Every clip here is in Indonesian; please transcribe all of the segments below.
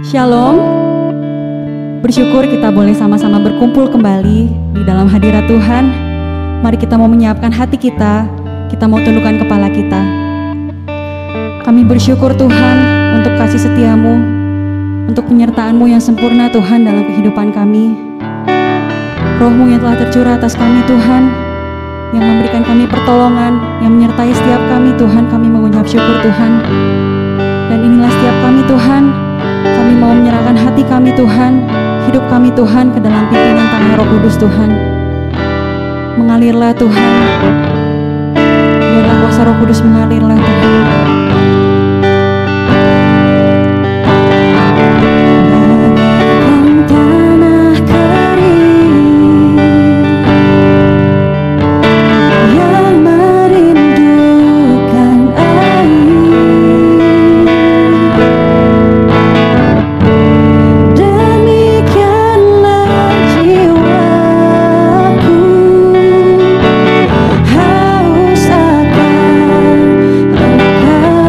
Shalom. Bersyukur kita boleh sama-sama berkumpul kembali di dalam hadirat Tuhan. Mari kita mau menyiapkan hati kita mau tundukkan kepala kita. Kami bersyukur Tuhan untuk kasih setiamu, untuk penyertaan-Mu yang sempurna Tuhan dalam kehidupan kami. Roh-Mu yang telah tercurah atas kami Tuhan, yang memberikan kami pertolongan, yang menyertai setiap kami Tuhan, kami mengucap syukur Tuhan. Dan inilah setiap kami Tuhan, kami mau menyerahkan hati kami Tuhan, hidup kami Tuhan ke dalam pimpinan tangan Roh Kudus Tuhan. Mengalirlah Tuhan, biarlah kuasa Roh Kudus mengalirlah Tuhan. Haus akan Engkau.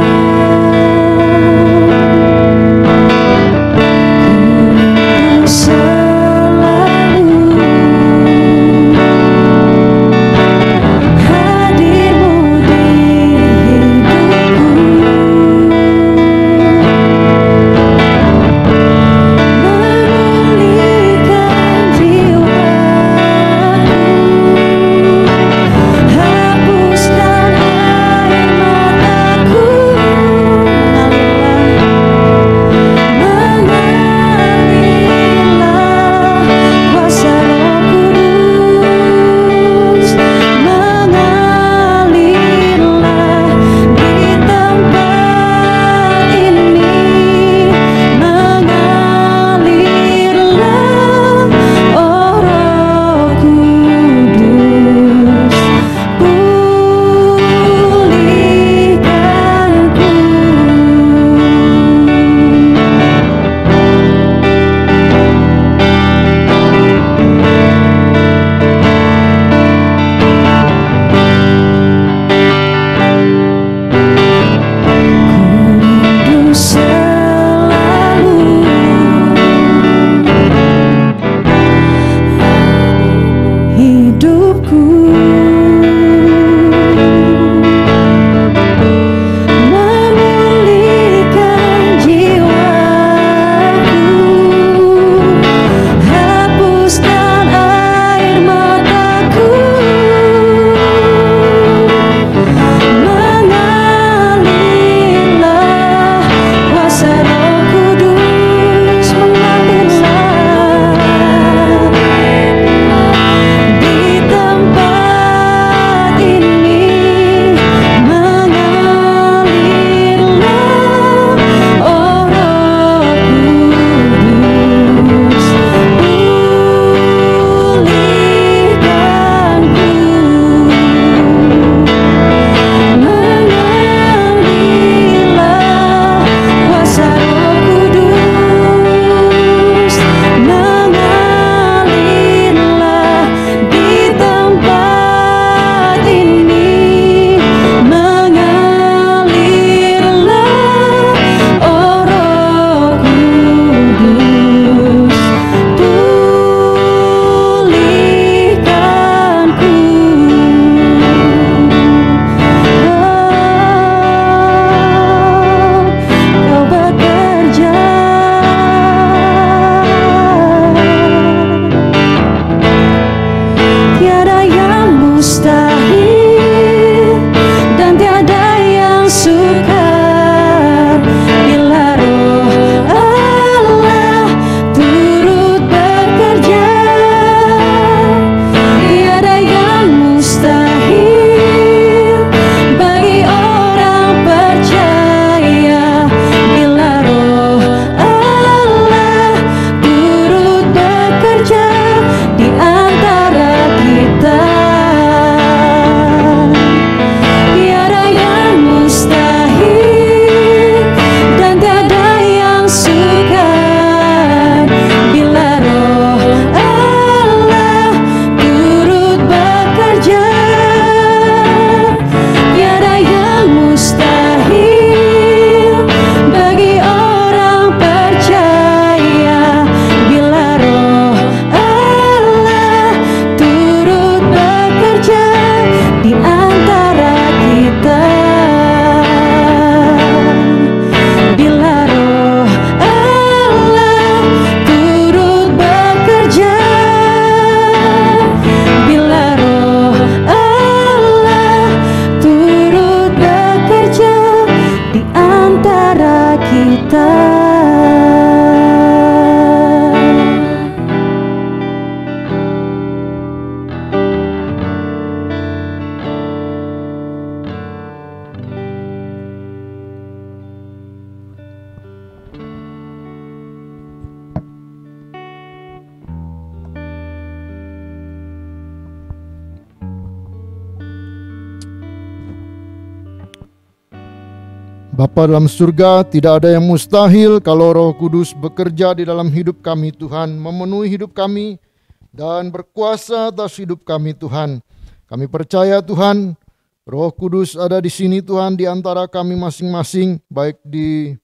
Bapa dalam surga, tidak ada yang mustahil kalau Roh Kudus bekerja di dalam hidup kami Tuhan, memenuhi hidup kami dan berkuasa atas hidup kami Tuhan. Kami percaya Tuhan, Roh Kudus ada di sini Tuhan, di antara kami masing-masing, baik di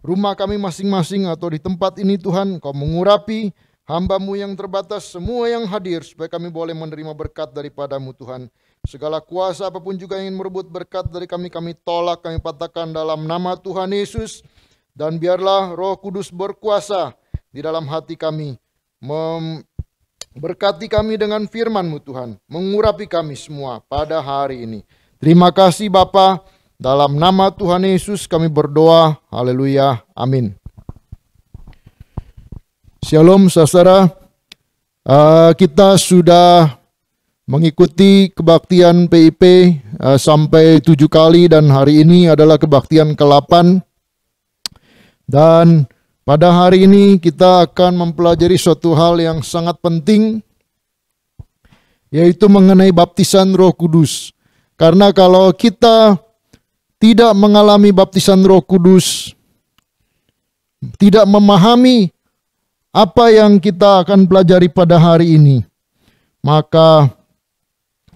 rumah kami masing-masing atau di tempat ini Tuhan. Kau mengurapi hamba-Mu yang terbatas, semua yang hadir, supaya kami boleh menerima berkat daripada-Mu Tuhan. Segala kuasa apapun juga yang ingin merebut berkat dari kami, kami tolak, kami patahkan dalam nama Tuhan Yesus. Dan biarlah Roh Kudus berkuasa di dalam hati kami, berkati kami dengan firman-Mu Tuhan, mengurapi kami semua pada hari ini. Terima kasih Bapa, dalam nama Tuhan Yesus kami berdoa, haleluya, amin. Shalom saudara, kita sudah mengikuti kebaktian PIP sampai 7 kali dan hari ini adalah kebaktian ke-8. Dan pada hari ini kita akan mempelajari suatu hal yang sangat penting, yaitu mengenai baptisan Roh Kudus. Karena kalau kita tidak mengalami baptisan Roh Kudus, tidak memahami apa yang kita akan pelajari pada hari ini, maka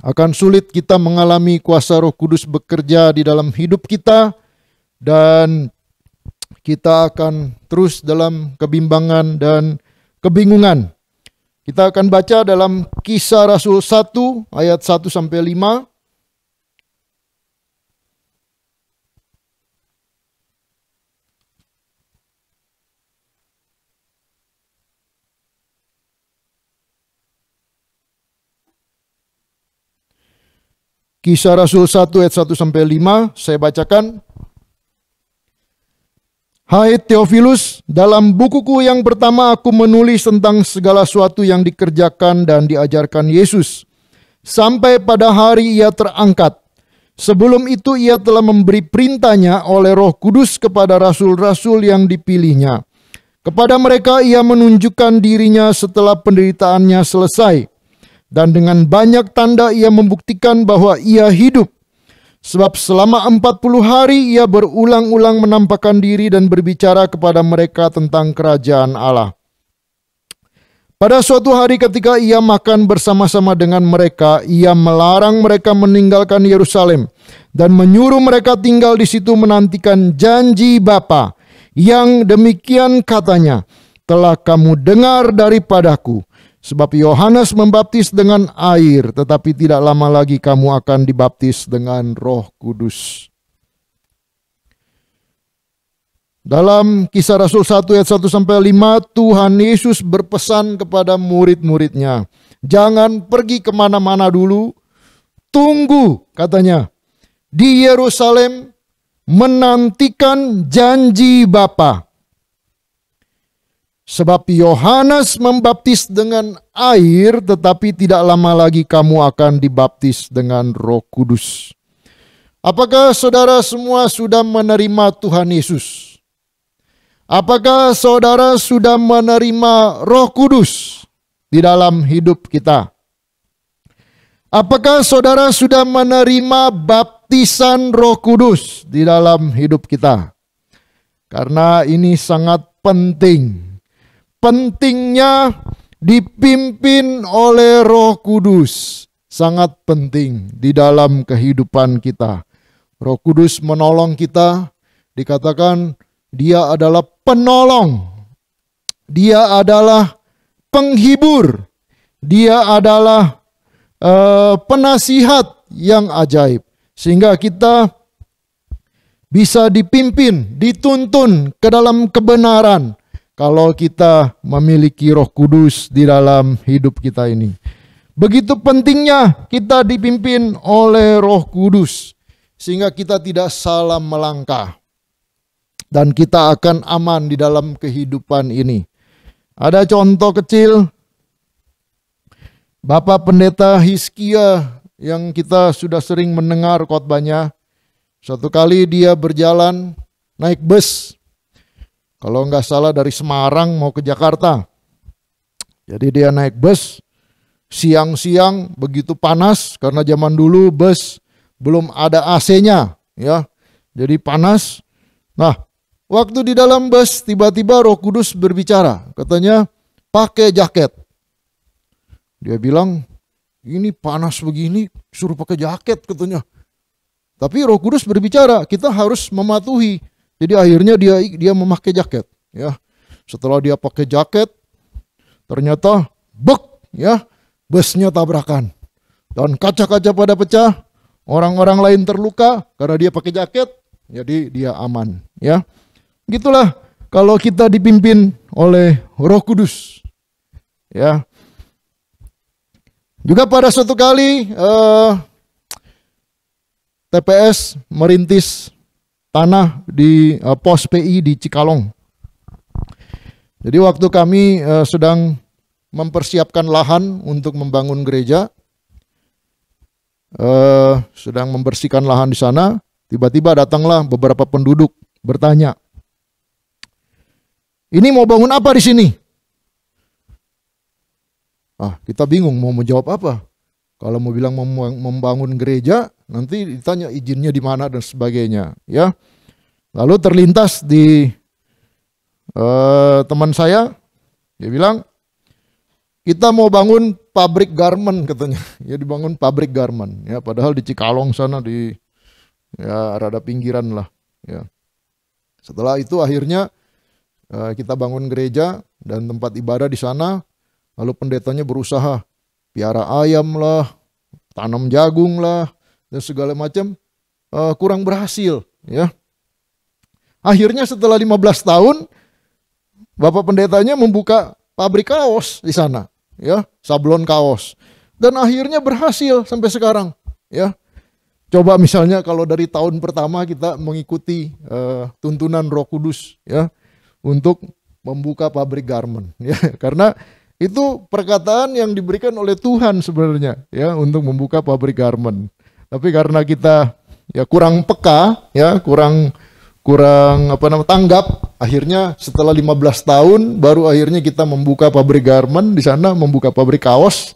akan sulit kita mengalami kuasa Roh Kudus bekerja di dalam hidup kita, dan kita akan terus dalam kebimbangan dan kebingungan. Kita akan baca dalam Kisah Rasul 1 ayat 1 sampai 5. Kisah Rasul 1 ayat 1 sampai 5, saya bacakan. Hai Theophilus, dalam bukuku yang pertama aku menulis tentang segala sesuatu yang dikerjakan dan diajarkan Yesus, sampai pada hari ia terangkat. Sebelum itu ia telah memberi perintahnya oleh Roh Kudus kepada rasul-rasul yang dipilihnya. Kepada mereka ia menunjukkan dirinya setelah penderitaannya selesai. Dan dengan banyak tanda ia membuktikan bahwa ia hidup. Sebab selama 40 hari ia berulang-ulang menampakkan diri dan berbicara kepada mereka tentang kerajaan Allah. Pada suatu hari ketika ia makan bersama-sama dengan mereka, ia melarang mereka meninggalkan Yerusalem dan menyuruh mereka tinggal di situ menantikan janji Bapa, yang demikian katanya, telah kamu dengar daripadaku. Sebab Yohanes membaptis dengan air, tetapi tidak lama lagi kamu akan dibaptis dengan Roh Kudus. Dalam Kisah Rasul 1 ayat 1 sampai 5, Tuhan Yesus berpesan kepada murid-muridnya, jangan pergi kemana-mana dulu, tunggu katanya di Yerusalem menantikan janji Bapa. Sebab Yohanes membaptis dengan air, tetapi tidak lama lagi kamu akan dibaptis dengan Roh Kudus. Apakah saudara semua sudah menerima Tuhan Yesus? Apakah saudara sudah menerima Roh Kudus di dalam hidup kita? Apakah saudara sudah menerima baptisan Roh Kudus di dalam hidup kita? Karena ini sangat penting. Pentingnya dipimpin oleh Roh Kudus, sangat penting di dalam kehidupan kita. Roh Kudus menolong kita, dikatakan dia adalah penolong, dia adalah penghibur, dia adalah penasihat yang ajaib. Sehingga kita bisa dipimpin, dituntun ke dalam kebenaran, kalau kita memiliki Roh Kudus di dalam hidup kita ini. Begitu pentingnya kita dipimpin oleh Roh Kudus, sehingga kita tidak salah melangkah. Dan kita akan aman di dalam kehidupan ini. Ada contoh kecil, Bapak Pendeta Hizkia yang kita sudah sering mendengar khotbahnya. Suatu kali dia berjalan naik bus, kalau nggak salah dari Semarang mau ke Jakarta. Jadi dia naik bus, siang-siang begitu panas, karena zaman dulu bus belum ada AC-nya, ya. jadi panas. Nah, waktu di dalam bus tiba-tiba Roh Kudus berbicara, katanya pakai jaket. Dia bilang, ini panas begini suruh pakai jaket katanya. Tapi Roh Kudus berbicara, kita harus mematuhi. Jadi akhirnya dia memakai jaket, ya. Setelah dia pakai jaket, ternyata ya, busnya tabrakan. Dan kaca-kaca pada pecah, orang-orang lain terluka karena dia pakai jaket, jadi dia aman, ya. Gitulah kalau kita dipimpin oleh Roh Kudus, ya. Juga pada suatu kali TPS merintis tanah di pos PI di Cikalong. Jadi waktu kami sedang mempersiapkan lahan untuk membangun gereja, sedang membersihkan lahan di sana, tiba-tiba datanglah beberapa penduduk bertanya, ini mau bangun apa di sini? Kita bingung mau menjawab apa. Kalau mau bilang membangun gereja, nanti ditanya izinnya di mana dan sebagainya, ya. Lalu terlintas di teman saya, dia bilang, kita mau bangun pabrik garment katanya. Ya, dibangun pabrik garment, ya. Padahal di Cikalong sana ya rada pinggiran lah, ya. Setelah itu akhirnya kita bangun gereja dan tempat ibadah di sana. Lalu pendetanya berusaha piara ayam lah, tanam jagung lah, dan segala macam, kurang berhasil, ya. Akhirnya setelah 15 tahun, Bapak pendetanya membuka pabrik kaos di sana, ya, sablon kaos. Dan akhirnya berhasil sampai sekarang, ya. Coba misalnya kalau dari tahun pertama kita mengikuti tuntunan Roh Kudus, ya, untuk membuka pabrik garment, ya, karena itu perkataan yang diberikan oleh Tuhan sebenarnya, ya, untuk membuka pabrik garment. Tapi karena kita ya kurang peka, ya, kurang tanggap, akhirnya setelah 15 tahun baru akhirnya kita membuka pabrik garment di sana, membuka pabrik kaos,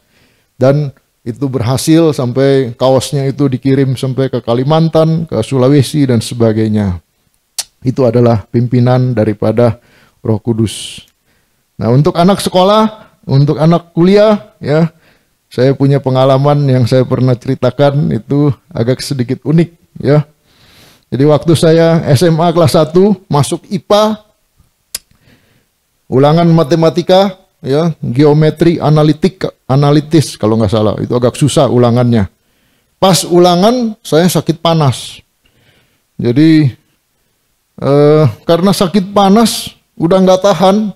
dan itu berhasil sampai kaosnya itu dikirim sampai ke Kalimantan, ke Sulawesi dan sebagainya. Itu adalah pimpinan daripada Roh Kudus. Nah, untuk anak sekolah, untuk anak kuliah, ya, saya punya pengalaman yang saya pernah ceritakan, itu agak sedikit unik, ya. Jadi waktu saya SMA kelas 1 masuk IPA, ulangan matematika, ya, geometri analitis kalau nggak salah, itu agak susah ulangannya. Pas ulangan saya sakit panas. Jadi karena sakit panas udah nggak tahan.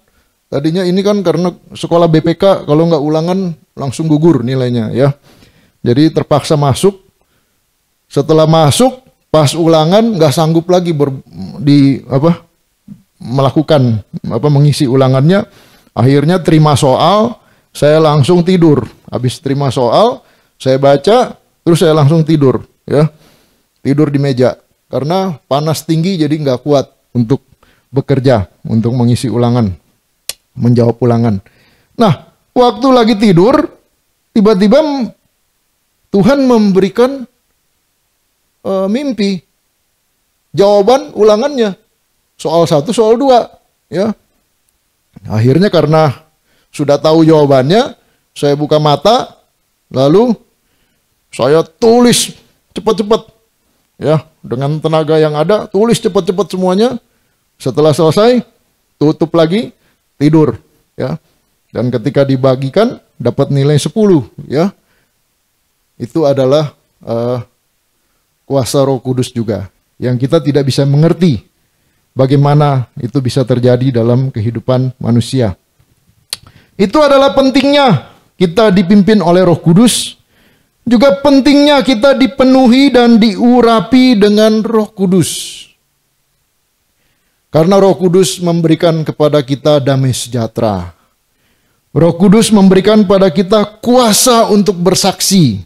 Tadinya ini kan karena sekolah BPK, kalau nggak ulangan langsung gugur nilainya, ya. Jadi terpaksa masuk. Setelah masuk, pas ulangan nggak sanggup lagi mengisi ulangannya. Akhirnya terima soal, saya langsung tidur. Habis terima soal, saya baca, terus saya langsung tidur, ya. Tidur di meja karena panas tinggi, jadi nggak kuat untuk bekerja, untuk mengisi ulangan, menjawab ulangan. Nah, waktu lagi tidur, tiba-tiba Tuhan memberikan mimpi, jawaban ulangannya, soal 1, soal 2, ya. Akhirnya karena sudah tahu jawabannya, saya buka mata, lalu saya tulis cepat-cepat, ya, dengan tenaga yang ada, tulis cepat-cepat semuanya. Setelah selesai, tutup lagi, tidur, ya. Dan ketika dibagikan dapat nilai 10, ya. Itu adalah kuasa Roh Kudus juga yang kita tidak bisa mengerti bagaimana itu bisa terjadi dalam kehidupan manusia. Itu adalah pentingnya kita dipimpin oleh Roh Kudus, juga pentingnya kita dipenuhi dan diurapi dengan Roh Kudus. Karena Roh Kudus memberikan kepada kita damai sejahtera. Roh Kudus memberikan pada kita kuasa untuk bersaksi.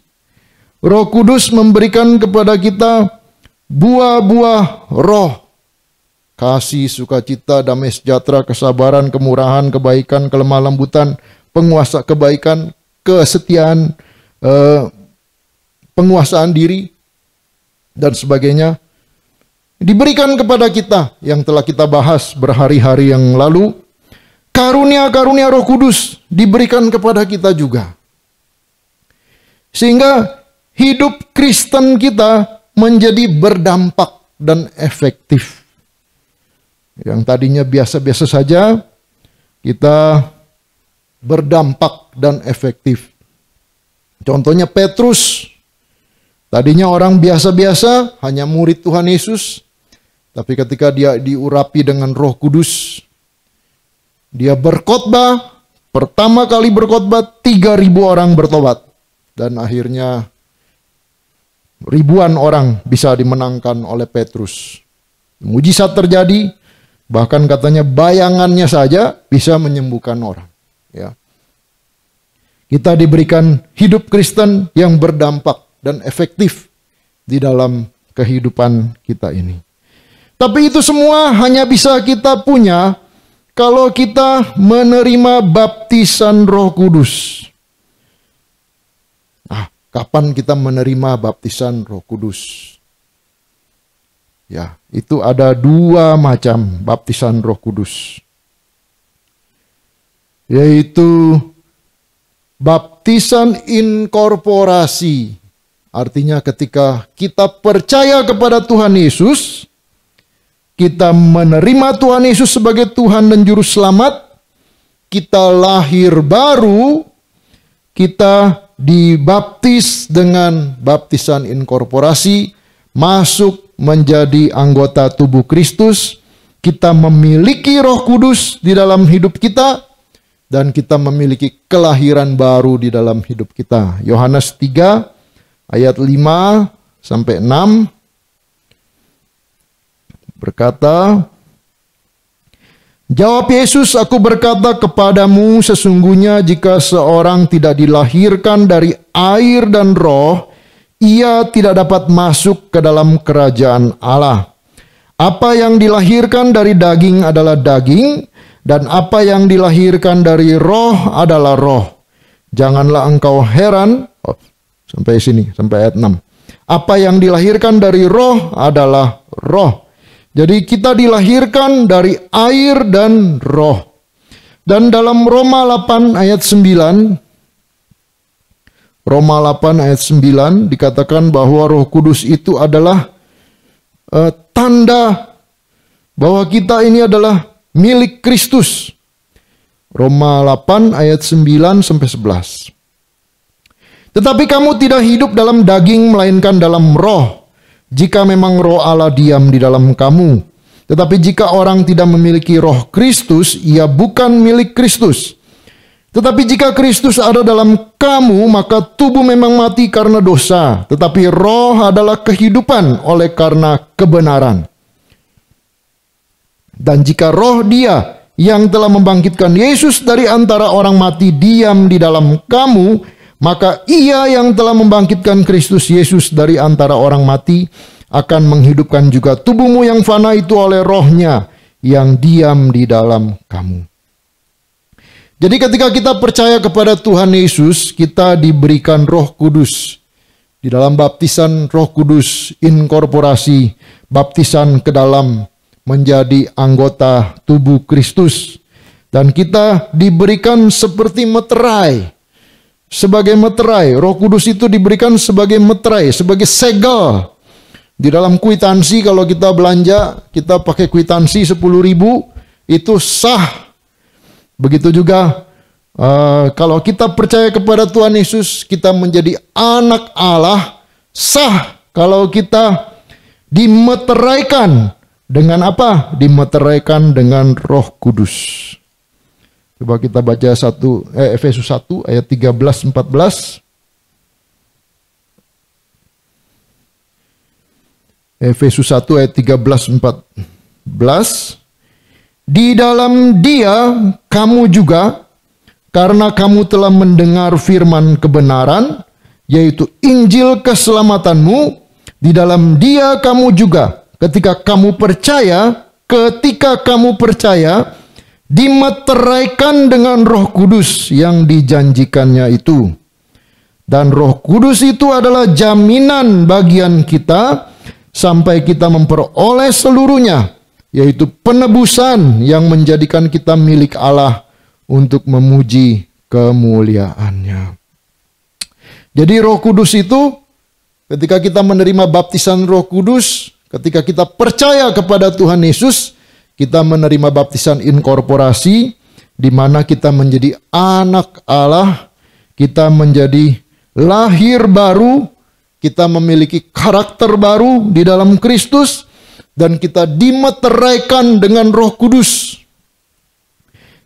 Roh Kudus memberikan kepada kita buah-buah roh. Kasih, sukacita, damai sejahtera, kesabaran, kemurahan, kebaikan, kelemah lembutan, penguasa kebaikan, kesetiaan, penguasaan diri, dan sebagainya. diberikan kepada kita yang telah kita bahas berhari-hari yang lalu. Karunia-karunia Roh Kudus diberikan kepada kita juga. Sehingga hidup Kristen kita menjadi berdampak dan efektif. Yang tadinya biasa-biasa saja, kita berdampak dan efektif. Contohnya Petrus. Tadinya orang biasa-biasa, hanya murid Tuhan Yesus. Tapi ketika dia diurapi dengan Roh Kudus, dia berkhotbah, pertama kali berkhotbah 3.000 orang bertobat. Dan akhirnya ribuan orang bisa dimenangkan oleh Petrus. Mujizat terjadi, bahkan katanya bayangannya saja bisa menyembuhkan orang. Ya. Kita diberikan hidup Kristen yang berdampak dan efektif di dalam kehidupan kita ini. Tapi itu semua hanya bisa kita punya kalau kita menerima baptisan Roh Kudus. Nah, kapan kita menerima baptisan Roh Kudus? Ya, itu ada 2 macam baptisan Roh Kudus. Yaitu baptisan inkorporasi. Artinya ketika kita percaya kepada Tuhan Yesus, kita menerima Tuhan Yesus sebagai Tuhan dan Juru Selamat, kita lahir baru, kita dibaptis dengan baptisan inkorporasi, masuk menjadi anggota tubuh Kristus, kita memiliki Roh Kudus di dalam hidup kita, dan kita memiliki kelahiran baru di dalam hidup kita. Yohanes 3 ayat 5 sampai 6 berkata, jawab Yesus, aku berkata kepadamu, sesungguhnya jika seorang tidak dilahirkan dari air dan roh, ia tidak dapat masuk ke dalam kerajaan Allah. Apa yang dilahirkan dari daging adalah daging, dan apa yang dilahirkan dari roh adalah roh. Janganlah engkau heran. Sampai sini, sampai ayat 6. Apa yang dilahirkan dari roh adalah roh. Jadi kita dilahirkan dari air dan roh. Dan dalam Roma 8 ayat 9, Roma 8 ayat 9 dikatakan bahwa Roh Kudus itu adalah tanda bahwa kita ini adalah milik Kristus. Roma 8 ayat 9 sampai 11. Tetapi kamu tidak hidup dalam daging melainkan dalam roh, jika memang roh Allah diam di dalam kamu. Tetapi jika orang tidak memiliki roh Kristus, ia bukan milik Kristus. Tetapi jika Kristus ada dalam kamu, maka tubuh memang mati karena dosa, tetapi roh adalah kehidupan oleh karena kebenaran. Dan jika roh Dia yang telah membangkitkan Yesus dari antara orang mati diam di dalam kamu, maka Ia yang telah membangkitkan Kristus Yesus dari antara orang mati akan menghidupkan juga tubuhmu yang fana itu oleh rohnya yang diam di dalam kamu. Jadi ketika kita percaya kepada Tuhan Yesus, kita diberikan Roh Kudus. Di dalam baptisan Roh Kudus, inkorporasi, baptisan ke dalam menjadi anggota tubuh Kristus. Dan kita diberikan seperti meterai. Sebagai meterai, Roh Kudus itu diberikan sebagai meterai, sebagai segel. Di dalam kwitansi kalau kita belanja, kita pakai kwitansi 10.000, itu sah. Begitu juga kalau kita percaya kepada Tuhan Yesus, kita menjadi anak Allah, sah kalau kita dimeteraikan dengan apa? Dimeteraikan dengan Roh Kudus. Coba kita baca Efesus 1 ayat 13-14. Efesus 1 ayat 13-14. Di dalam Dia kamu juga, karena kamu telah mendengar firman kebenaran, yaitu Injil keselamatanmu, di dalam Dia kamu juga, ketika kamu percaya, dimeteraikan dengan Roh Kudus yang dijanjikannya itu. Dan Roh Kudus itu adalah jaminan bagian kita sampai kita memperoleh seluruhnya, yaitu penebusan yang menjadikan kita milik Allah untuk memuji kemuliaannya. Jadi Roh Kudus itu, ketika kita menerima baptisan Roh Kudus, ketika kita percaya kepada Tuhan Yesus, kita menerima baptisan inkorporasi, di mana kita menjadi anak Allah, kita menjadi lahir baru, kita memiliki karakter baru di dalam Kristus, dan kita dimeteraikan dengan Roh Kudus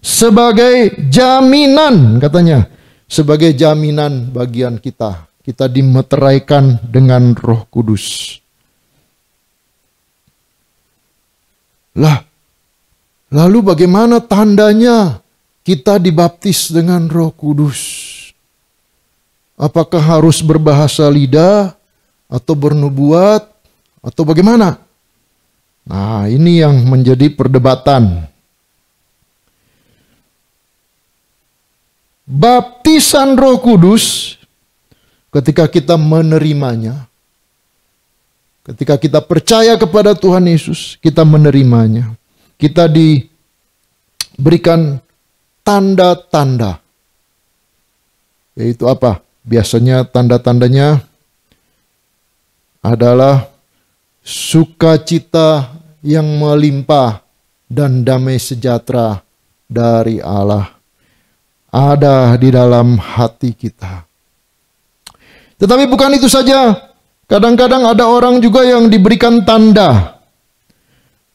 sebagai jaminan, katanya, sebagai jaminan bagian kita. Kita dimeteraikan dengan Roh Kudus. Lah, lalu bagaimana tandanya kita dibaptis dengan Roh Kudus? Apakah harus berbahasa lidah atau bernubuat atau bagaimana? Nah, ini yang menjadi perdebatan. Baptisan Roh Kudus, ketika kita menerimanya, ketika kita percaya kepada Tuhan Yesus, kita menerimanya. Kita diberikan tanda-tanda. Yaitu apa? Biasanya tanda-tandanya adalah sukacita yang melimpah dan damai sejahtera dari Allah ada di dalam hati kita. Tetapi bukan itu saja. Kadang-kadang ada orang juga yang diberikan tanda.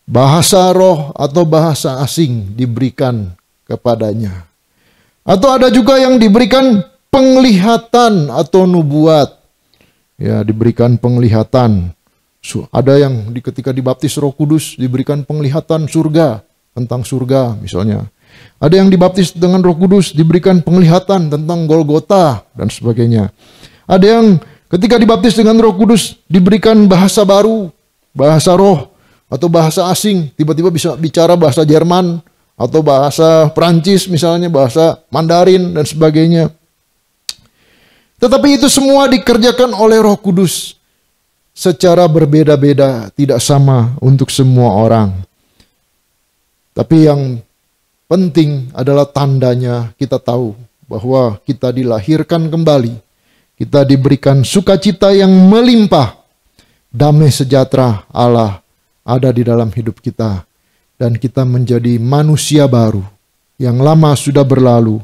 Bahasa roh atau bahasa asing diberikan kepadanya. Atau ada juga yang diberikan penglihatan atau nubuat. Ya, diberikan penglihatan. Ada yang ketika dibaptis Roh Kudus diberikan penglihatan surga, tentang surga misalnya. Ada yang dibaptis dengan Roh Kudus diberikan penglihatan tentang Golgota dan sebagainya. Ada yang ketika dibaptis dengan Roh Kudus diberikan bahasa baru, bahasa roh atau bahasa asing, tiba-tiba bisa bicara bahasa Jerman atau bahasa Perancis misalnya, bahasa Mandarin dan sebagainya. Tetapi itu semua dikerjakan oleh Roh Kudus secara berbeda-beda, tidak sama untuk semua orang. Tapi yang penting adalah tandanya kita tahu bahwa kita dilahirkan kembali. Kita diberikan sukacita yang melimpah. Damai sejahtera Allah ada di dalam hidup kita. Dan kita menjadi manusia baru. Yang lama sudah berlalu.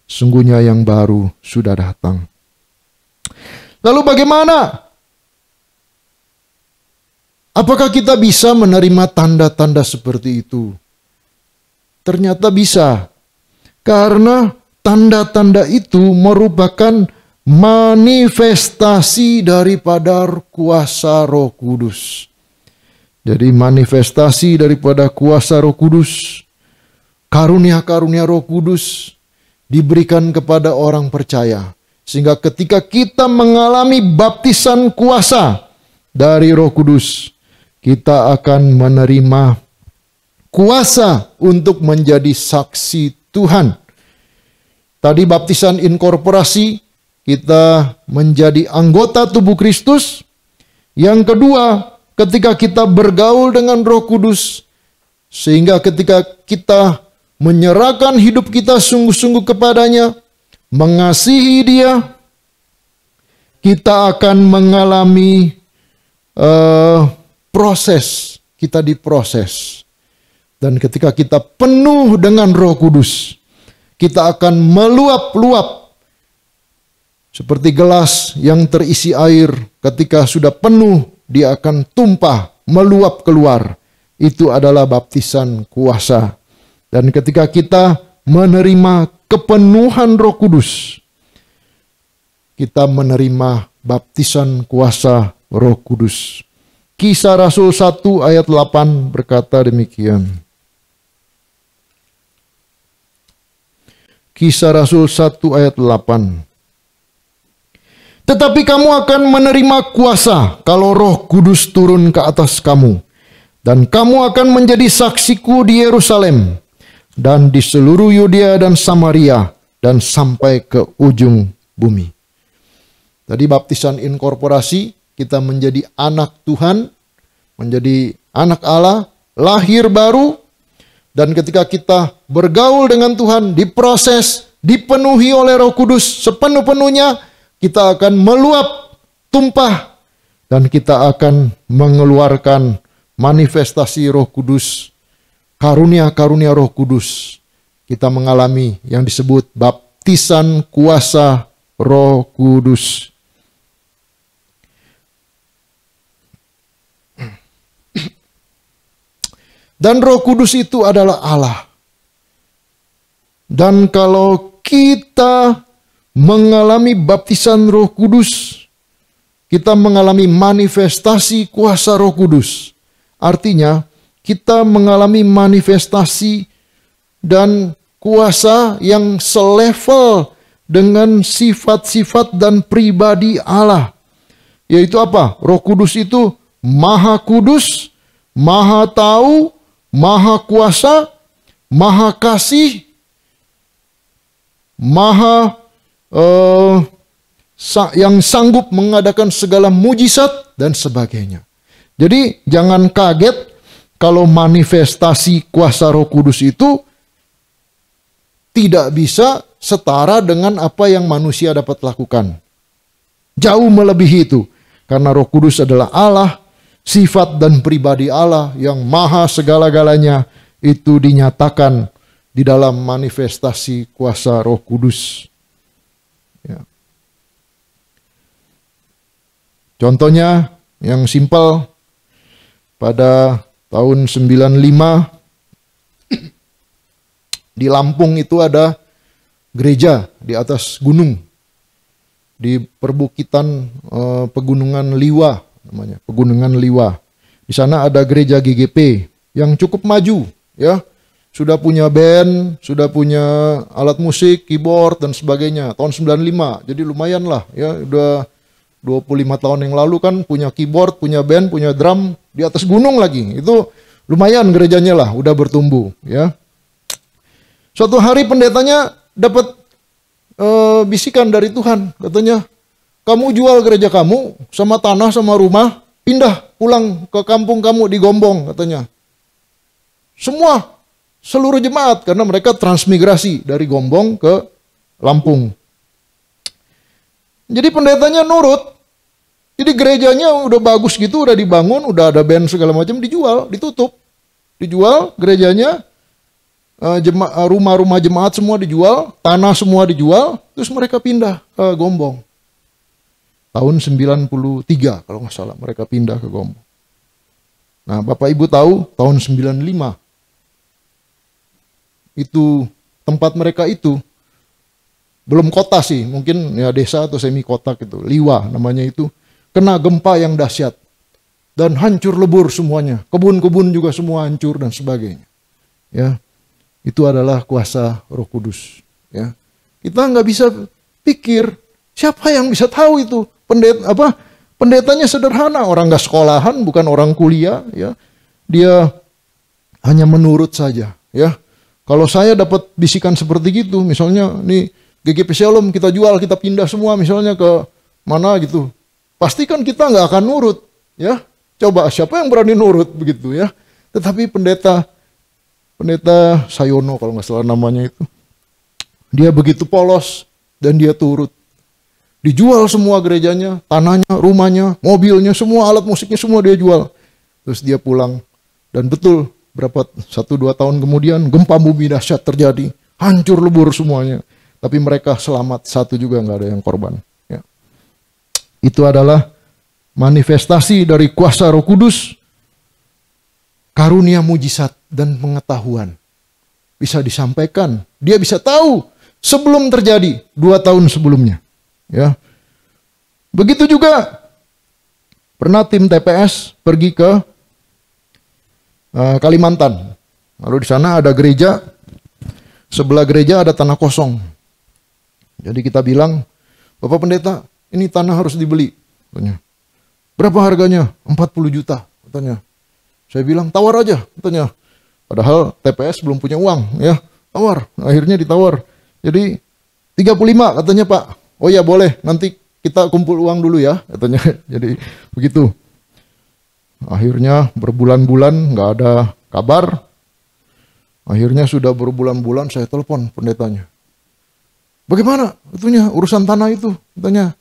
Sungguhnya yang baru sudah datang. Lalu bagaimana? Apakah kita bisa menerima tanda-tanda seperti itu? Ternyata bisa. Karena tanda-tanda itu merupakan manifestasi daripada kuasa Roh Kudus. Jadi manifestasi daripada kuasa Roh Kudus, karunia-karunia Roh Kudus diberikan kepada orang percaya. Sehingga ketika kita mengalami baptisan kuasa dari Roh Kudus, kita akan menerima kuasa untuk menjadi saksi Tuhan. Tadi baptisan inkorporasi, kita menjadi anggota tubuh Kristus. Yang kedua, ketika kita bergaul dengan Roh Kudus, sehingga ketika kita menyerahkan hidup kita sungguh-sungguh kepadanya, mengasihi Dia, kita akan mengalami proses. Kita diproses. Dan ketika kita penuh dengan Roh Kudus, kita akan meluap-luap. Seperti gelas yang terisi air, ketika sudah penuh, dia akan tumpah, meluap keluar. Itu adalah baptisan kuasa. Dan ketika kita menerima kepenuhan Roh Kudus, kita menerima baptisan kuasa Roh Kudus. Kisah Rasul 1 ayat 8 berkata demikian. Kisah Rasul 1 ayat 8. Tetapi kamu akan menerima kuasa kalau Roh Kudus turun ke atas kamu. Dan kamu akan menjadi saksiku di Yerusalem dan di seluruh Yudea dan Samaria dan sampai ke ujung bumi. Tadi baptisan inkorporasi, kita menjadi anak Tuhan. menjadi anak Allah, lahir baru. Dan ketika kita bergaul dengan Tuhan, diproses, dipenuhi oleh Roh Kudus sepenuh-penuhnya, kita akan meluap, tumpah, dan kita akan mengeluarkan manifestasi Roh Kudus, karunia-karunia Roh Kudus. Kita mengalami yang disebut baptisan kuasa Roh Kudus. Dan Roh Kudus itu adalah Allah. Dan kalau kita mengalami baptisan Roh Kudus, kita mengalami manifestasi kuasa Roh Kudus. Artinya, kita mengalami manifestasi dan kuasa yang selevel dengan sifat-sifat dan pribadi Allah. Yaitu apa? Roh Kudus itu Maha Kudus, Maha Tahu, Maha Kuasa, Maha Kasih, Maha yang sanggup mengadakan segala mujizat dan sebagainya. Jadi jangan kaget kalau manifestasi kuasa Roh Kudus itu tidak bisa setara dengan apa yang manusia dapat lakukan. Jauh melebihi itu. Karena Roh Kudus adalah Allah, sifat dan pribadi Allah yang maha segala-galanya itu dinyatakan di dalam manifestasi kuasa Roh Kudus. Ya. Contohnya yang simpel, pada tahun 95 di Lampung itu ada gereja di atas gunung, di perbukitan pegunungan Liwa namanya, pegunungan Liwa. Di sana ada gereja GGP yang cukup maju, ya. Sudah punya band, sudah punya alat musik, keyboard dan sebagainya. Tahun 95. Jadi lumayan lah, ya. Udah 25 tahun yang lalu kan punya keyboard, punya band, punya drum di atas gunung lagi. Itu lumayan gerejanya lah, udah bertumbuh, ya. Suatu hari pendetanya dapat bisikan dari Tuhan, katanya, kamu jual gereja kamu sama tanah sama rumah, pindah pulang ke kampung kamu di Gombong, katanya. Semua, seluruh jemaat, karena mereka transmigrasi dari Gombong ke Lampung. Jadi pendetanya nurut. Jadi gerejanya udah bagus gitu, udah dibangun, udah ada band segala macam, dijual, ditutup. Dijual gerejanya, rumah-rumah jemaat semua dijual, tanah semua dijual, terus mereka pindah ke Gombong. Tahun 93 kalau nggak salah mereka pindah ke Gombong. Nah, Bapak Ibu tahu tahun 95 itu tempat mereka itu belum kota sih, mungkin ya desa atau semi kota gitu, Liwa namanya itu, kena gempa yang dahsyat dan hancur lebur semuanya, kebun-kebun juga semua hancur dan sebagainya. Ya, itu adalah kuasa Roh Kudus. Ya, kita nggak bisa pikir siapa yang bisa tahu itu. Pendetanya sederhana, orang nggak sekolahan, bukan orang kuliah, ya. Dia hanya menurut saja, ya. Kalau saya dapat bisikan seperti gitu, misalnya nih GGP Shalom kita jual, kita pindah semua misalnya ke mana gitu, pasti kan kita nggak akan nurut, ya. Coba siapa yang berani nurut begitu, ya. Tetapi pendeta Sayono kalau nggak salah namanya itu, dia begitu polos dan dia turut. Dijual semua gerejanya, tanahnya, rumahnya, mobilnya, semua alat musiknya semua dia jual. Terus dia pulang. Dan betul, 1-2 tahun kemudian gempa bumi dahsyat terjadi. Hancur lebur semuanya. Tapi mereka selamat, satu juga nggak ada yang korban. Ya. Itu adalah manifestasi dari kuasa Roh Kudus, karunia mujizat dan pengetahuan. Bisa disampaikan, dia bisa tahu sebelum terjadi 2 tahun sebelumnya. Ya, begitu juga pernah tim TPS pergi ke Kalimantan. Lalu di sana ada gereja, sebelah gereja ada tanah kosong. Jadi kita bilang, Bapak Pendeta, ini tanah harus dibeli. Katanya. Berapa harganya? 40 juta. Katanya. Saya bilang tawar aja. Katanya. Padahal TPS belum punya uang, ya. Tawar. Akhirnya ditawar. Jadi 35 katanya Pak. Oh ya boleh, nanti kita kumpul uang dulu ya, katanya. Jadi begitu. Akhirnya berbulan-bulan nggak ada kabar. Akhirnya sudah berbulan-bulan saya telepon pendetanya. Bagaimana katanya urusan tanah itu? Katanya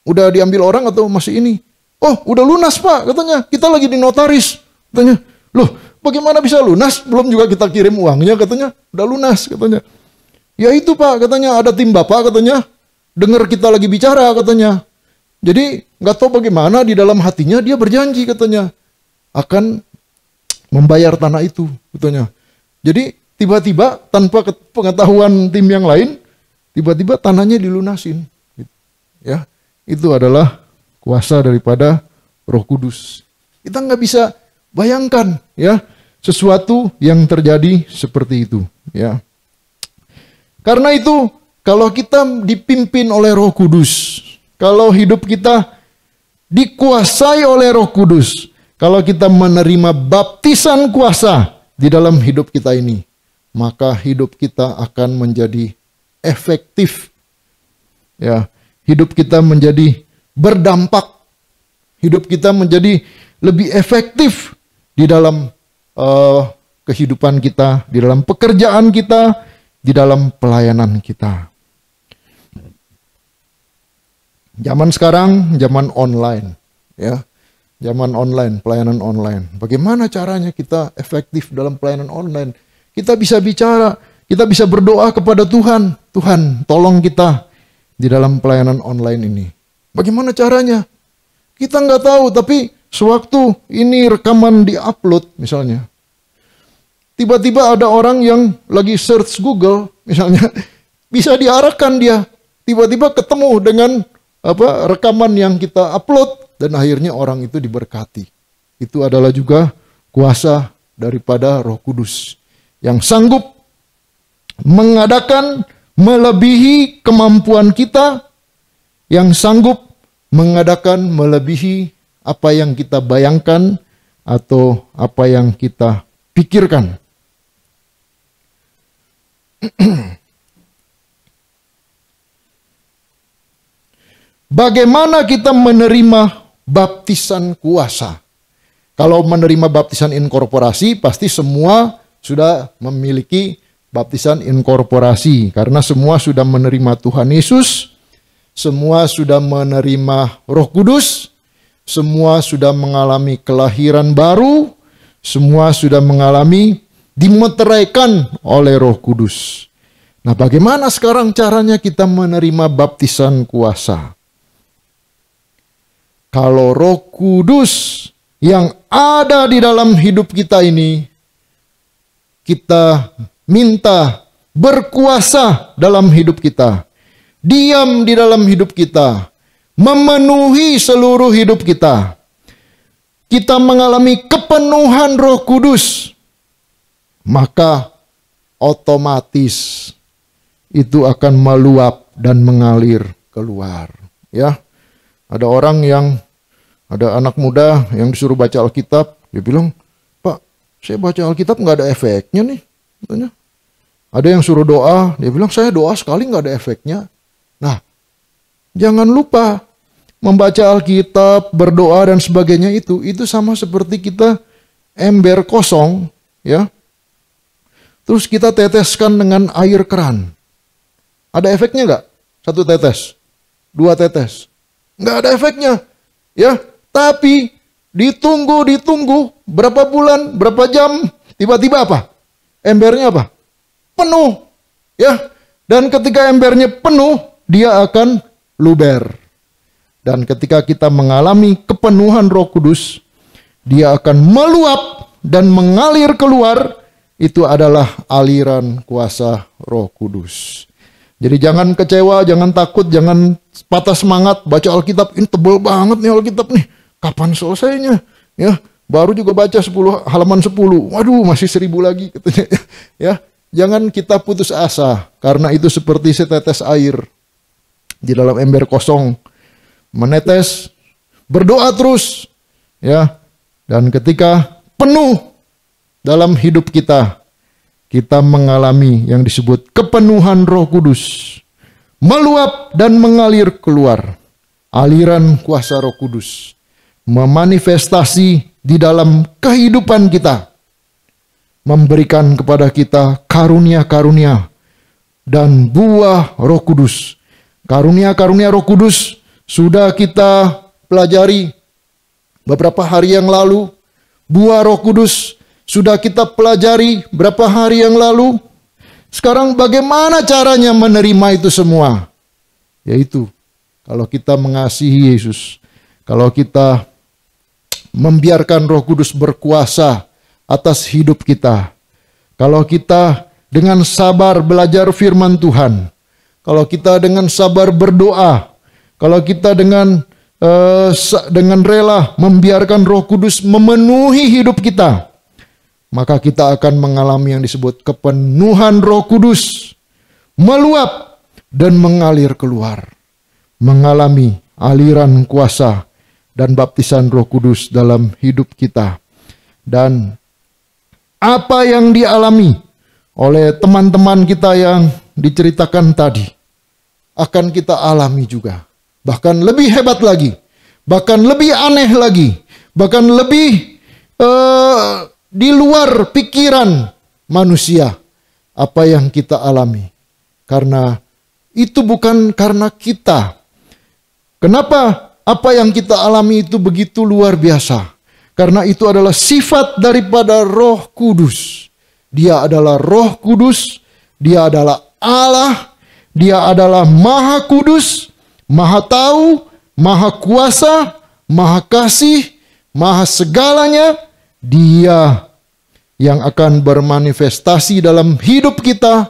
udah diambil orang atau masih ini? Oh, udah lunas Pak, katanya. Kita lagi di notaris. Katanya, loh bagaimana bisa lunas? Belum juga kita kirim uangnya, katanya. Udah lunas, katanya. Ya itu Pak, katanya ada tim Bapak, katanya. Dengar kita lagi bicara, katanya. Jadi nggak tahu bagaimana di dalam hatinya dia berjanji, katanya. Akan membayar tanah itu, katanya. Jadi tiba-tiba tanpa pengetahuan tim yang lain, tiba-tiba tanahnya dilunasin. Ya, itu adalah kuasa daripada Roh Kudus. Kita nggak bisa bayangkan ya sesuatu yang terjadi seperti itu. Ya, karena itu kalau kita dipimpin oleh Roh Kudus, kalau hidup kita dikuasai oleh Roh Kudus, kalau kita menerima baptisan kuasa di dalam hidup kita ini, maka hidup kita akan menjadi efektif. Ya, hidup kita menjadi berdampak. Hidup kita menjadi lebih efektif di dalam kehidupan kita, di dalam pekerjaan kita, di dalam pelayanan kita. Zaman sekarang, zaman online, ya. Zaman online, pelayanan online. Bagaimana caranya kita efektif dalam pelayanan online? Kita bisa bicara, kita bisa berdoa kepada Tuhan. Tuhan, tolong kita di dalam pelayanan online ini. Bagaimana caranya? Kita nggak tahu, tapi sewaktu ini rekaman di-upload misalnya, tiba-tiba ada orang yang lagi search Google misalnya, bisa diarahkan dia. Tiba-tiba ketemu dengan rekaman yang kita upload. Dan akhirnya orang itu diberkati. Itu adalah juga kuasa daripada Roh Kudus yang sanggup mengadakan melebihi kemampuan kita, yang sanggup mengadakan melebihi apa yang kita bayangkan atau apa yang kita pikirkan. Bagaimana kita menerima baptisan kuasa? Kalau menerima baptisan inkorporasi, pasti semua sudah memiliki baptisan inkorporasi. Karena semua sudah menerima Tuhan Yesus, semua sudah menerima Roh Kudus, semua sudah mengalami kelahiran baru, semua sudah mengalami dimeteraikan oleh Roh Kudus. Nah, bagaimana sekarang caranya kita menerima baptisan kuasa? Kalau Roh Kudus yang ada di dalam hidup kita ini, kita minta berkuasa dalam hidup kita, diam di dalam hidup kita, memenuhi seluruh hidup kita. Kita mengalami kepenuhan Roh Kudus, maka otomatis itu akan meluap dan mengalir keluar. Ya, ada anak muda yang disuruh baca Alkitab, dia bilang, Pak, saya baca Alkitab nggak ada efeknya nih. Katanya. Ada yang suruh doa, dia bilang, saya doa sekali nggak ada efeknya. Nah, jangan lupa membaca Alkitab, berdoa dan sebagainya itu sama seperti kita ember kosong, ya. Terus kita teteskan dengan air keran. Ada efeknya nggak? 1 tetes, 2 tetes, nggak ada efeknya, ya. Tapi ditunggu berapa bulan, berapa jam, tiba-tiba apa? Embernya apa? Penuh, ya. Dan ketika embernya penuh, dia akan luber. Dan ketika kita mengalami kepenuhan Roh Kudus, dia akan meluap dan mengalir keluar. Itu adalah aliran kuasa Roh Kudus. Jadi jangan kecewa, jangan takut, jangan patah semangat. Baca Alkitab, ini tebel banget nih Alkitab nih. Kapan selesainya? Ya, baru juga baca halaman 10. Waduh, masih 1000 lagi katanya. Ya, jangan kita putus asa, karena itu seperti setetes air di dalam ember kosong. Menetes, berdoa terus, ya. Dan ketika penuh dalam hidup kita, kita mengalami yang disebut kepenuhan Roh Kudus, meluap dan mengalir keluar. Aliran kuasa Roh Kudus memanifestasi di dalam kehidupan kita, memberikan kepada kita karunia-karunia dan buah Roh Kudus. Karunia-karunia Roh Kudus sudah kita pelajari beberapa hari yang lalu. Buah Roh Kudus sudah kita pelajari berapa hari yang lalu. Sekarang bagaimana caranya menerima itu semua? Yaitu kalau kita mengasihi Yesus, kalau kita membiarkan Roh Kudus berkuasa atas hidup kita, kalau kita dengan sabar belajar firman Tuhan, kalau kita dengan sabar berdoa, kalau kita dengan rela membiarkan Roh Kudus memenuhi hidup kita, maka kita akan mengalami yang disebut kepenuhan Roh Kudus, meluap dan mengalir keluar, mengalami aliran kuasa dan baptisan Roh Kudus dalam hidup kita. Dan apa yang dialami oleh teman-teman kita yang diceritakan tadi akan kita alami juga. Bahkan lebih hebat lagi, bahkan lebih aneh lagi, bahkan lebih di luar pikiran manusia apa yang kita alami. Karena itu bukan karena kita. Kenapa apa yang kita alami itu begitu luar biasa? Karena itu adalah sifat daripada Roh Kudus. Dia adalah Roh Kudus, dia adalah Allah, dia adalah Maha Kudus, Maha Tahu, Maha Kuasa, Maha Kasih, Maha Segalanya. Dia yang akan bermanifestasi dalam hidup kita,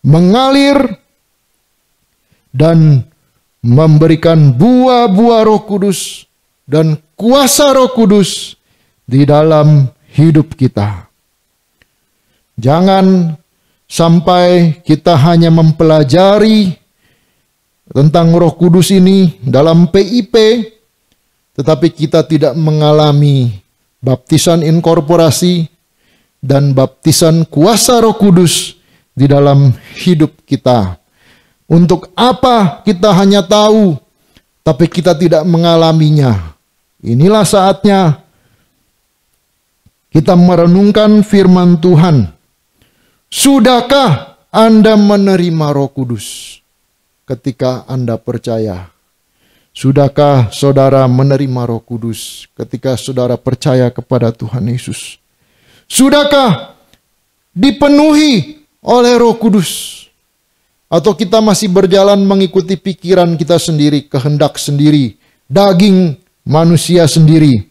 mengalir dan memberikan buah-buah Roh Kudus dan kuasa Roh Kudus di dalam hidup kita. Jangan sampai kita hanya mempelajari tentang Roh Kudus ini dalam PIP, tetapi kita tidak mengalami baptisan inkorporasi dan baptisan kuasa Roh Kudus di dalam hidup kita. Untuk apa kita hanya tahu, tapi kita tidak mengalaminya? Inilah saatnya kita merenungkan firman Tuhan. Sudahkah Anda menerima Roh Kudus ketika Anda percaya? Sudahkah saudara menerima Roh Kudus ketika saudara percaya kepada Tuhan Yesus? Sudahkah dipenuhi oleh Roh Kudus? Atau kita masih berjalan mengikuti pikiran kita sendiri, kehendak sendiri, daging manusia sendiri?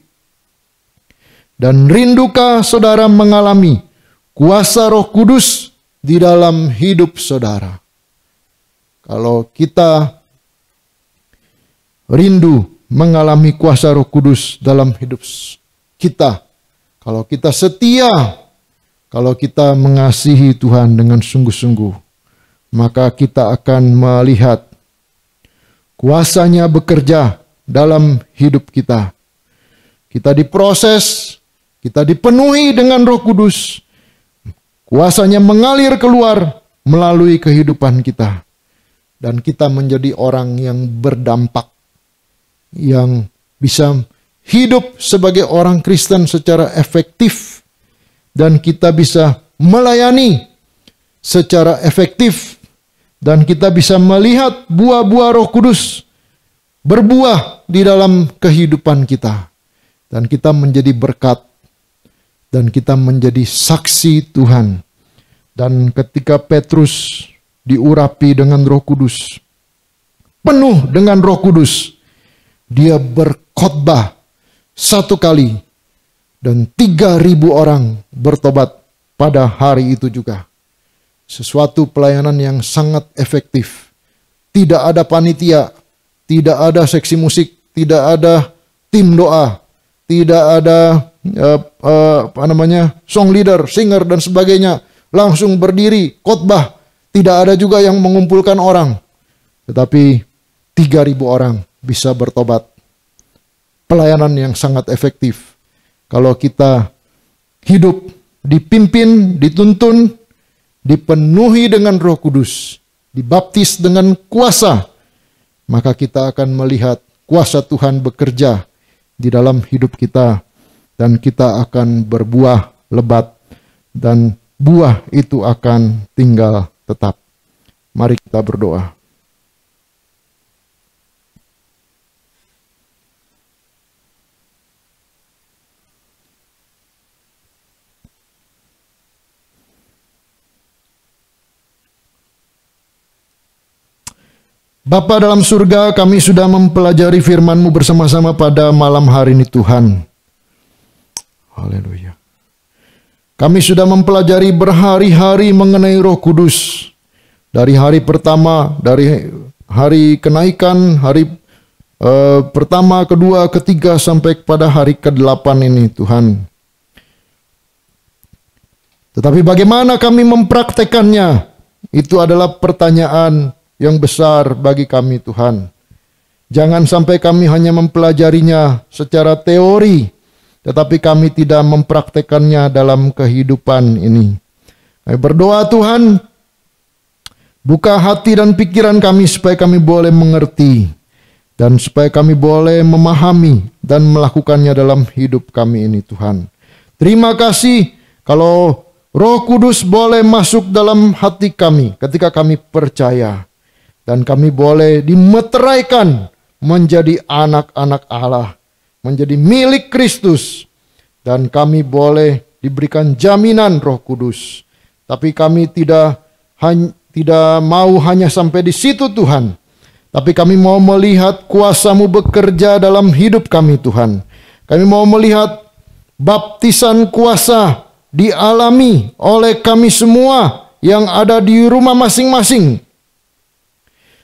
Dan rindukah saudara mengalami kuasa Roh Kudus di dalam hidup saudara? Kalau kita rindu mengalami kuasa Roh Kudus dalam hidup kita, kalau kita setia, kalau kita mengasihi Tuhan dengan sungguh-sungguh, maka kita akan melihat kuasanya bekerja dalam hidup kita. Kita diproses, kita dipenuhi dengan Roh Kudus. Kuasanya mengalir keluar melalui kehidupan kita. Dan kita menjadi orang yang berdampak, yang bisa hidup sebagai orang Kristen secara efektif. Dan kita bisa melayani secara efektif. Dan kita bisa melihat buah-buah Roh Kudus berbuah di dalam kehidupan kita. Dan kita menjadi berkat. Dan kita menjadi saksi Tuhan. Dan ketika Petrus diurapi dengan Roh Kudus, penuh dengan Roh Kudus, dia berkhotbah 1 kali. Dan 3.000 orang bertobat pada hari itu juga. Sesuatu pelayanan yang sangat efektif. Tidak ada panitia, tidak ada seksi musik, tidak ada tim doa, tidak ada song leader, singer dan sebagainya. Langsung berdiri, khotbah. Tidak ada juga yang mengumpulkan orang. Tetapi 3.000 orang bisa bertobat. Pelayanan yang sangat efektif. Kalau kita hidup, dipimpin, dituntun, dipenuhi dengan Roh Kudus, dibaptis dengan kuasa, maka kita akan melihat kuasa Tuhan bekerja di dalam hidup kita, dan kita akan berbuah lebat, dan buah itu akan tinggal tetap. Mari kita berdoa. Bapa dalam surga, kami sudah mempelajari firman-Mu bersama-sama pada malam hari ini Tuhan. Haleluya. Kami sudah mempelajari berhari-hari mengenai Roh Kudus. Dari hari pertama, dari hari kenaikan, hari pertama, kedua, ketiga, sampai kepada hari ke-8 ini Tuhan. Tetapi bagaimana kami mempraktekannya? Itu adalah pertanyaan yang besar bagi kami Tuhan. Jangan sampai kami hanya mempelajarinya secara teori, tetapi kami tidak mempraktekannya dalam kehidupan ini. Kami berdoa Tuhan, buka hati dan pikiran kami supaya kami boleh mengerti, dan supaya kami boleh memahami dan melakukannya dalam hidup kami ini Tuhan. Terima kasih kalau Roh Kudus boleh masuk dalam hati kami ketika kami percaya. Dan kami boleh dimeteraikan menjadi anak-anak Allah, menjadi milik Kristus. Dan kami boleh diberikan jaminan Roh Kudus. Tapi kami tidak mau hanya sampai di situ Tuhan. Tapi kami mau melihat kuasa-Mu bekerja dalam hidup kami Tuhan. Kami mau melihat baptisan kuasa dialami oleh kami semua yang ada di rumah masing-masing.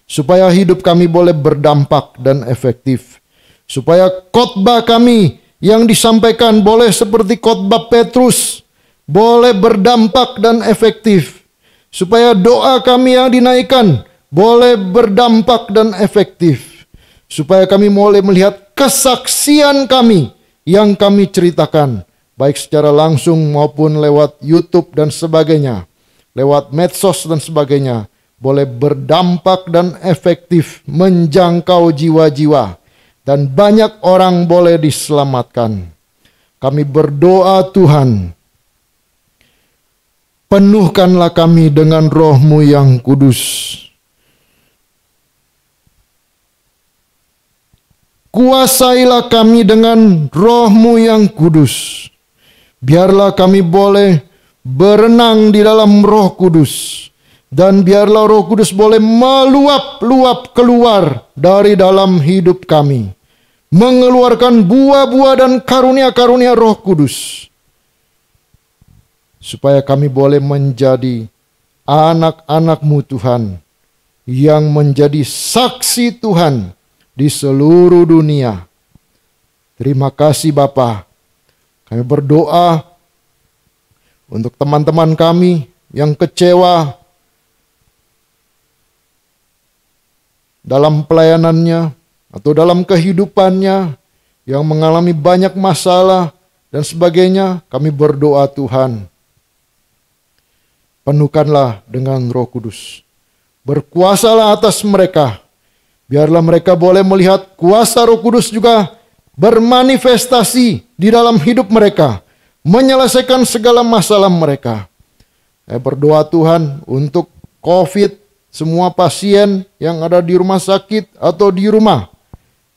Supaya hidup kami boleh berdampak dan efektif. Supaya khotbah kami yang disampaikan boleh seperti khotbah Petrus, boleh berdampak dan efektif. Supaya doa kami yang dinaikkan boleh berdampak dan efektif. Supaya kami boleh melihat kesaksian kami yang kami ceritakan, baik secara langsung maupun lewat YouTube dan sebagainya, lewat medsos dan sebagainya, boleh berdampak dan efektif menjangkau jiwa-jiwa, dan banyak orang boleh diselamatkan. Kami berdoa Tuhan, penuhkanlah kami dengan Roh-Mu yang kudus. Kuasailah kami dengan Roh-Mu yang kudus. Biarlah kami boleh berenang di dalam Roh Kudus. Dan biarlah Roh Kudus boleh meluap-luap keluar dari dalam hidup kami. Mengeluarkan buah-buah dan karunia-karunia Roh Kudus. Supaya kami boleh menjadi anak-anak-Mu Tuhan. Yang menjadi saksi Tuhan di seluruh dunia. Terima kasih Bapa. Kami berdoa untuk teman-teman kami yang kecewa dalam pelayanannya atau dalam kehidupannya, yang mengalami banyak masalah dan sebagainya. Kami berdoa Tuhan, penuhkanlah dengan Roh Kudus. Berkuasalah atas mereka. Biarlah mereka boleh melihat kuasa Roh Kudus juga bermanifestasi di dalam hidup mereka, menyelesaikan segala masalah mereka. Saya berdoa Tuhan untuk COVID, semua pasien yang ada di rumah sakit atau di rumah.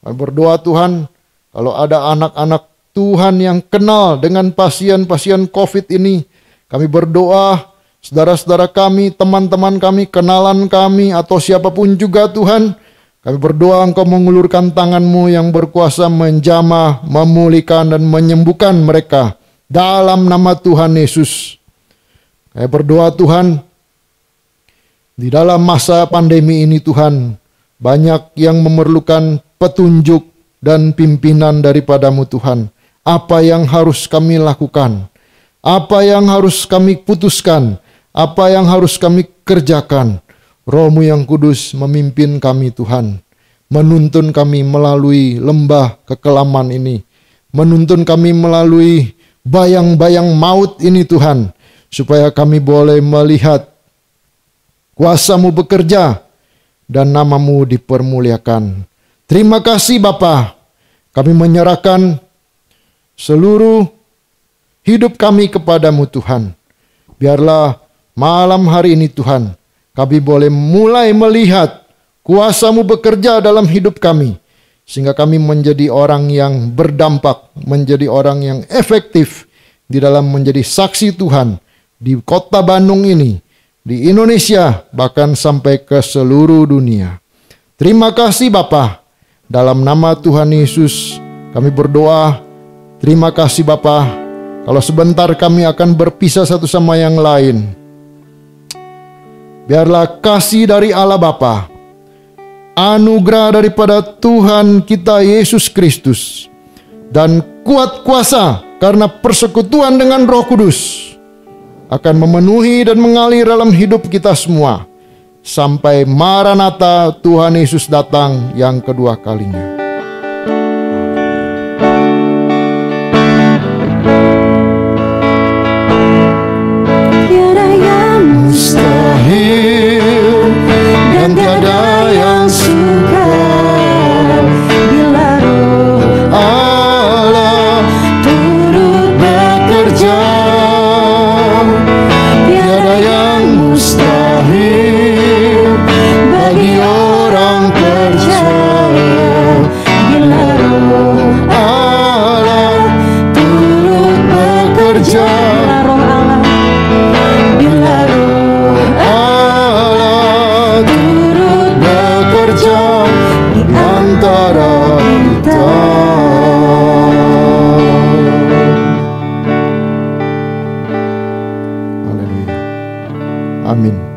Kami berdoa Tuhan, kalau ada anak-anak Tuhan yang kenal dengan pasien-pasien COVID ini, kami berdoa, saudara-saudara kami, teman-teman kami, kenalan kami, atau siapapun juga Tuhan, kami berdoa Engkau mengulurkan tangan-Mu yang berkuasa menjamah, memulihkan dan menyembuhkan mereka dalam nama Tuhan Yesus. Kami berdoa Tuhan, di dalam masa pandemi ini Tuhan, banyak yang memerlukan petunjuk dan pimpinan daripada-Mu Tuhan. Apa yang harus kami lakukan? Apa yang harus kami putuskan? Apa yang harus kami kerjakan? Roh-Mu yang kudus memimpin kami Tuhan. Menuntun kami melalui lembah kekelaman ini. Menuntun kami melalui bayang-bayang maut ini Tuhan. Supaya kami boleh melihat kuasa-Mu bekerja dan nama-Mu dipermuliakan. Terima kasih Bapa. Kami menyerahkan seluruh hidup kami kepadamu Tuhan. Biarlah malam hari ini Tuhan, kami boleh mulai melihat kuasa-Mu bekerja dalam hidup kami. Sehingga kami menjadi orang yang berdampak, menjadi orang yang efektif di dalam menjadi saksi Tuhan di kota Bandung ini, di Indonesia, bahkan sampai ke seluruh dunia. Terima kasih Bapa. Dalam nama Tuhan Yesus kami berdoa. Terima kasih Bapa. Kalau sebentar kami akan berpisah satu sama yang lain, biarlah kasih dari Allah Bapa, anugerah daripada Tuhan kita Yesus Kristus, dan kuat kuasa karena persekutuan dengan Roh Kudus akan memenuhi dan mengalir dalam hidup kita semua sampai Maranatha Tuhan Yesus datang yang kedua kalinya. Tiada yang mustahil dan tiada yang sukar bila Roh Allah turut bekerja. Tiada yang mustahil bagi orang percaya bila Roh Allah turut bekerja. Bila Roh Allah turut bekerja di antara kita. Haleluya. Amin.